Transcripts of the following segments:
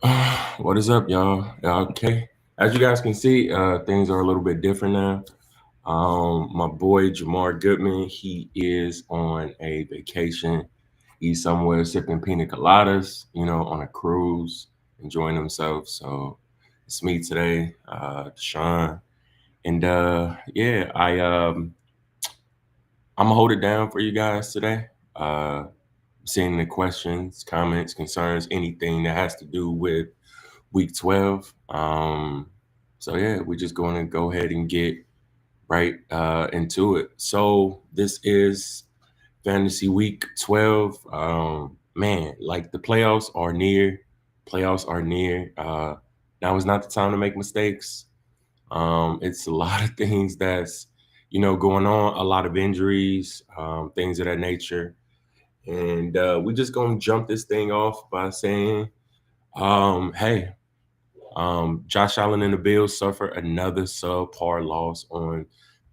What is up, y'all? Okay. As you guys can see, things are a little bit different now. My boy Jamar Goodman, he is on a vacation. He's somewhere sipping pina coladas, on a cruise, enjoying himself. So it's me today, Deshaun. And yeah, I'm gonna hold it down for you guys today. Seeing the questions, comments, concerns, anything that has to do with week 12. So yeah, we're just going to go ahead and get right into it. So this is fantasy week 12. Man, like the playoffs are near. Playoffs are near. Now is not the time to make mistakes. It's a lot of things that's going on, a lot of injuries, things of that nature. And we're just gonna jump this thing off by saying, hey, Josh Allen and the Bills suffer another subpar loss on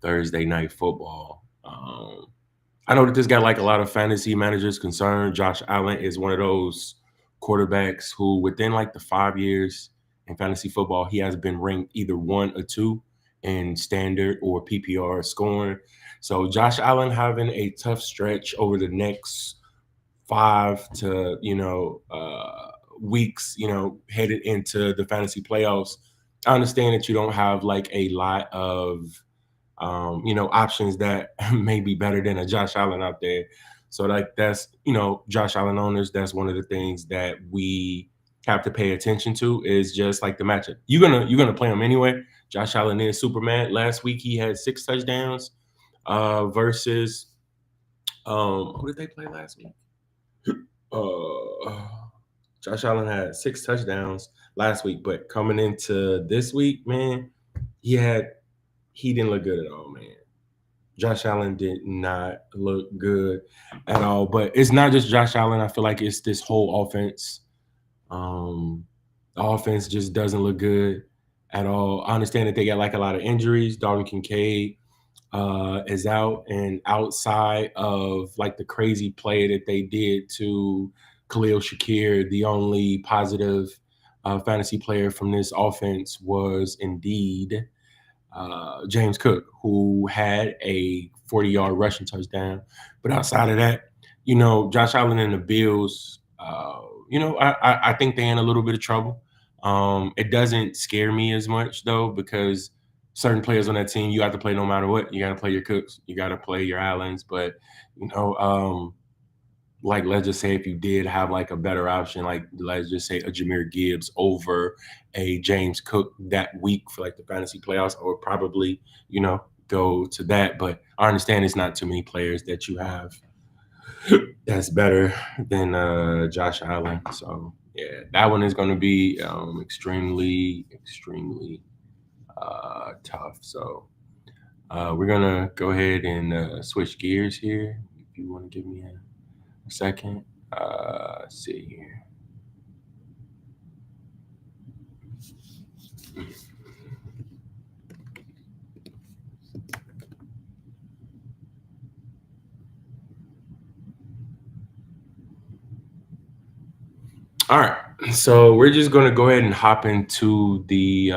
Thursday Night Football. I know that this got like a lot of fantasy managers concerned. Josh Allen is one of those quarterbacks who, within like the 5 years in fantasy football, he has been ranked either 1 or 2 in standard or PPR scoring. So Josh Allen having a tough stretch over the next 5 to weeks, headed into the fantasy playoffs. I understand that you don't have like a lot of options that may be better than a Josh Allen out there. So like that's Josh Allen owners, that's one of the things that we have to pay attention to is just like the matchup. You're gonna play him anyway. Josh Allen is Superman. Last week he had 6 touchdowns versus who did they play last week? Uh, Josh Allen had 6 touchdowns last week, but coming into this week, man, he didn't look good at all, man. Josh Allen did not look good at all. But it's not just Josh Allen. I feel like it's this whole offense. The offense just doesn't look good at all. I understand that they got like a lot of injuries. Dalton Kincaid is out, and outside of like the crazy play that they did to Khalil Shakir, the only positive fantasy player from this offense was indeed James Cook, who had a 40-yard rushing touchdown. But outside of that, Josh Allen and the Bills, I think they're in a little bit of trouble. It doesn't scare me as much though, because certain players on that team you have to play no matter what. You got to play your Cooks, you got to play your Allens, but you know, like let's just say if you did have like a better option, like let's just say a Jahmyr Gibbs over a James Cook that week for like the fantasy playoffs, I would probably, go to that. But I understand it's not too many players that you have that's better than Josh Allen. So yeah, that one is going to be extremely tough. So we're gonna go ahead and switch gears here. If you want to give me a second, let's see here. All right. So we're just going to go ahead and hop into the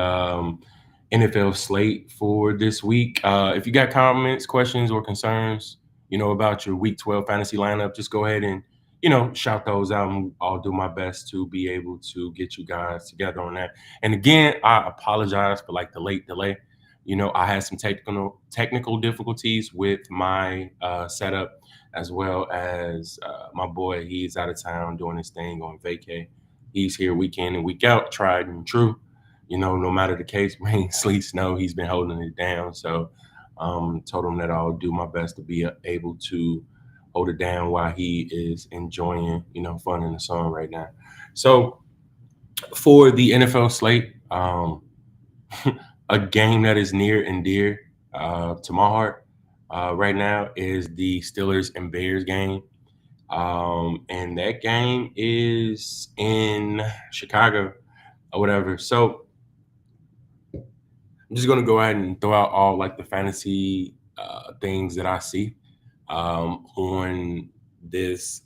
NFL slate for this week. If you got comments, questions, or concerns, about your Week 12 fantasy lineup, just go ahead and, shout those out. And I'll do my best to be able to get you guys together on that. And again, I apologize for like the late delay. I had some technical difficulties with my setup, as well as my boy. He's out of town doing his thing on vacay. He's here week in and week out, tried and true. No matter the case, rain, sleet, snow, he's been holding it down. So told him that I'll do my best to be able to hold it down while he is enjoying, fun in the sun right now. So for the NFL slate, a game that is near and dear to my heart right now is the Steelers and Bears game. And that game is in Chicago or whatever. So I'm just gonna go ahead and throw out all like the fantasy things that I see on this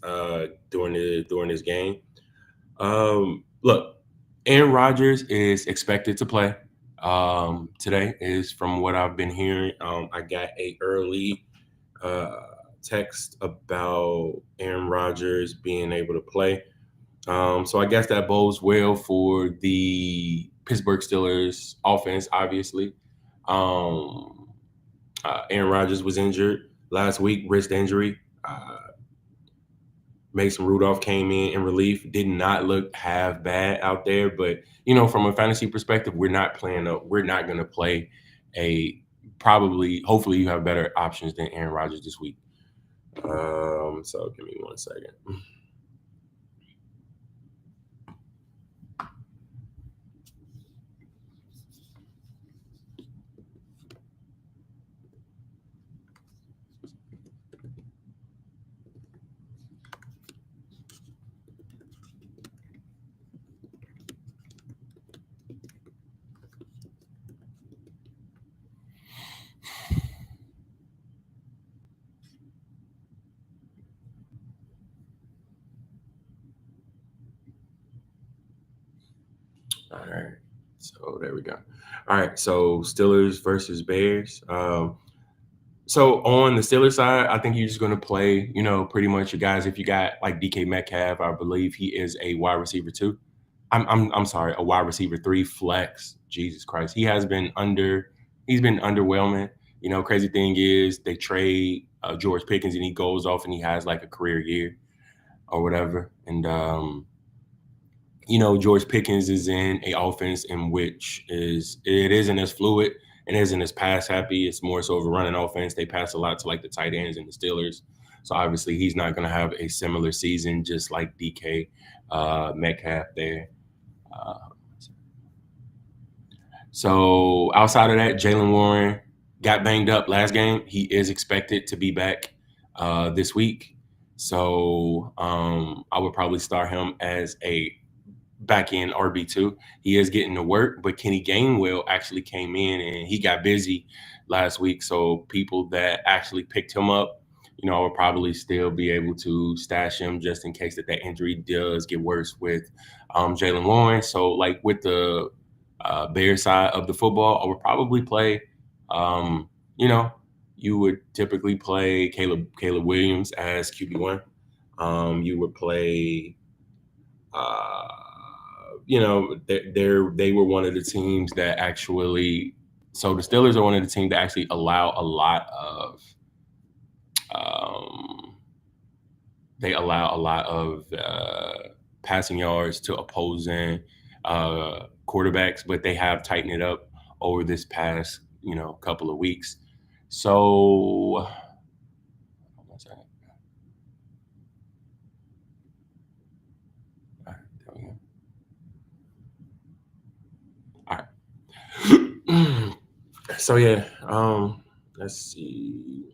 during this game. Look, Aaron Rodgers is expected to play today. Is from what I've been hearing. I got a early uh, text about Aaron Rodgers being able to play. So I guess that bodes well for the Pittsburgh Steelers offense. Obviously, um, Aaron Rodgers was injured last week, wrist injury. Mason Rudolph came in relief. Did not look half bad out there, but from a fantasy perspective, we're not playing. We're not going to play a probably. Hopefully, you have better options than Aaron Rodgers this week. So give me 1 second. All right. So there we go. All right. So Steelers versus Bears. So on the Steelers side, I think you're just going to play, pretty much your guys. If you got like DK Metcalf, I believe he is a wide receiver too. I'm sorry, a wide receiver 3 flex. Jesus Christ, he's been underwhelming. Crazy thing is they trade George Pickens and he goes off and he has like a career year or whatever. And George Pickens is in a offense in which it isn't as fluid and isn't as pass happy. It's more so of a running offense. They pass a lot to like the tight ends and the Steelers. So obviously he's not going to have a similar season, just like DK Metcalf there. So outside of that, Jalen Warren got banged up last game. He is expected to be back this week. So I would probably start him as a back in RB2. He is getting to work, but Kenny Gainwell actually came in and he got busy last week. So people that actually picked him up, I would probably still be able to stash him just in case that injury does get worse with Jalen Warren. So like with the Bear side of the football, I would probably play, um, you know, you would typically play Caleb Williams as QB1. You would play uh, they were one of the teams that actually. So the Steelers are one of the teams that actually allow a lot of. Um, they allow a lot of passing yards to opposing quarterbacks, but they have tightened it up over this past couple of weeks. So. One second. All right, there we go. All right. So yeah, let's see.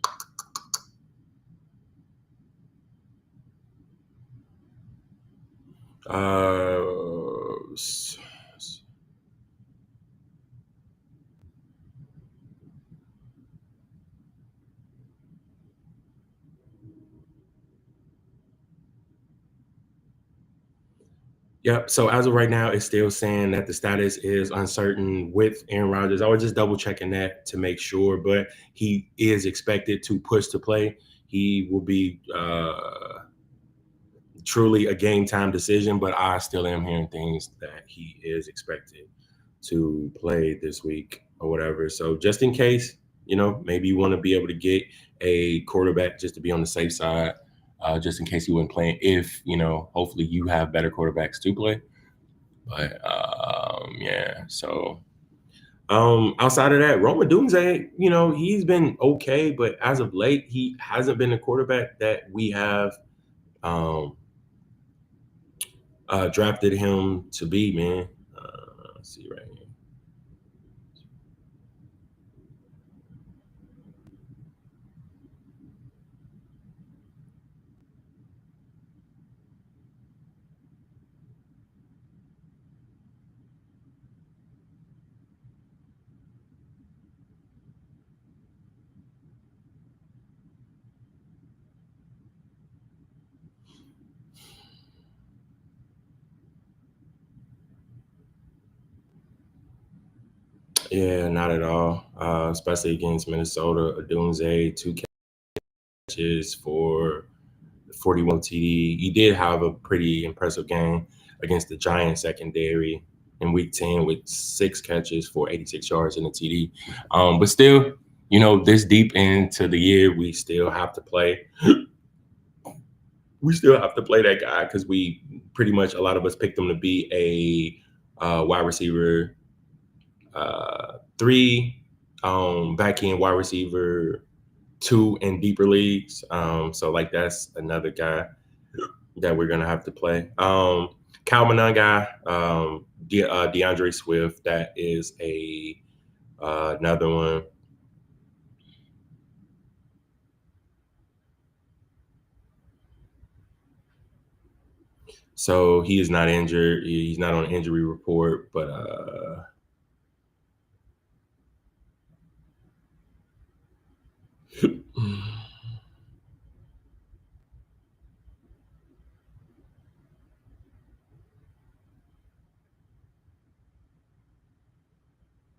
Yep. So as of right now, it's still saying that the status is uncertain with Aaron Rodgers. I was just double checking that to make sure, but he is expected to push to play. He will be truly a game time decision, but I still am hearing things that he is expected to play this week or whatever. So just in case, maybe you want to be able to get a quarterback just to be on the safe side, just in case he wasn't playing. If hopefully you have better quarterbacks to play. But yeah, so outside of that, Roma Dunze, he's been okay, but as of late, he hasn't been the quarterback that we have drafted him to be, man. Let's see right here. Yeah, not at all. Especially against Minnesota. Odunze, 2 catches for 41 TD. He did have a pretty impressive game against the Giants secondary in Week 10 with 6 catches for 86 yards and a TD. But still, this deep into the year, we still have to play. We still have to play that guy because we pretty much a lot of us picked him to be a wide receiver 3, back end wide receiver 2 in deeper leagues. So like that's another guy that we're gonna have to play. Calmanon guy, DeAndre Swift. That is another one. So he is not injured. He's not on injury report, but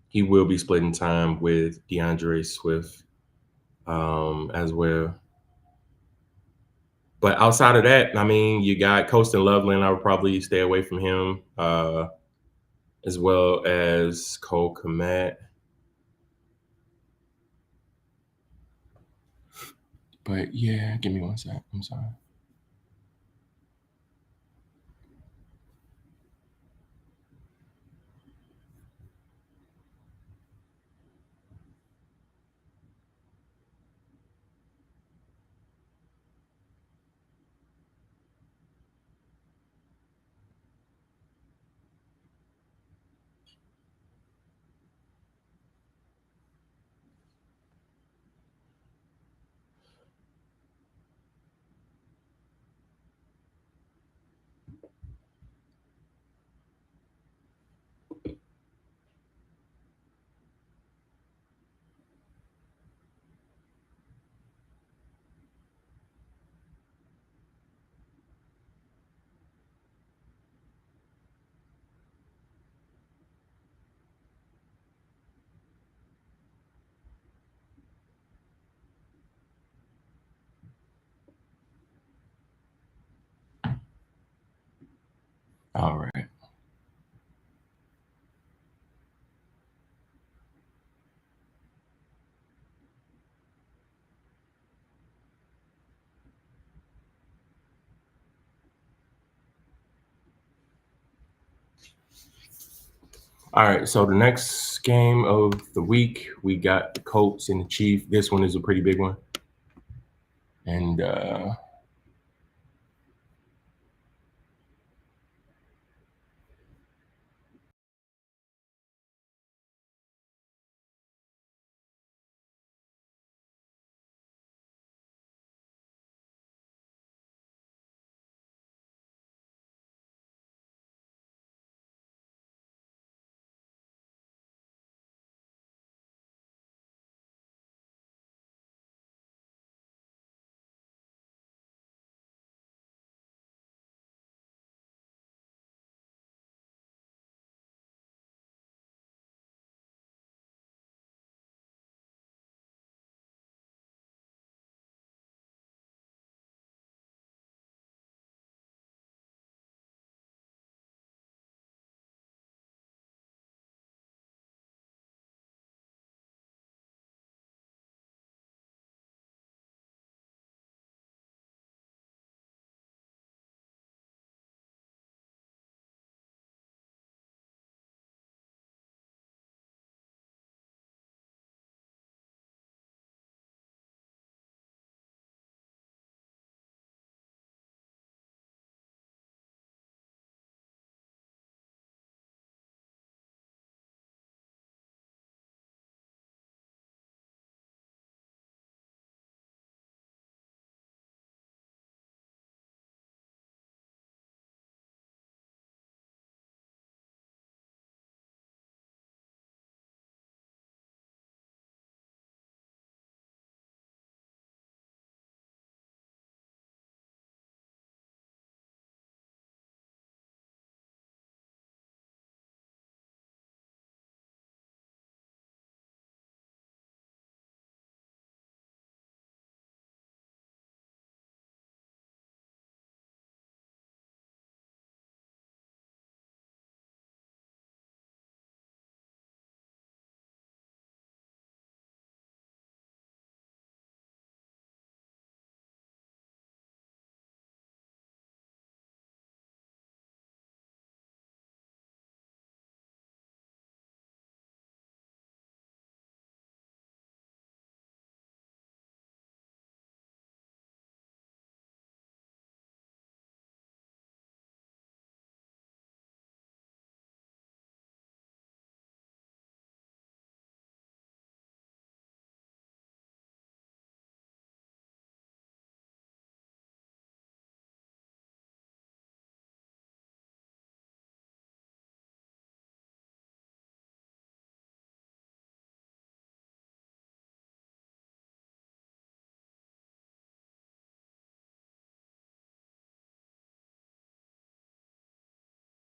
he will be splitting time with DeAndre Swift as well. But outside of that, I mean, you got Colston Loveland. I would probably stay away from him, as well as Cole Kmet. But yeah, give me one sec. I'm sorry. All right. All right. So the next game of the week, we got the Colts and the Chiefs. This one is a pretty big one. And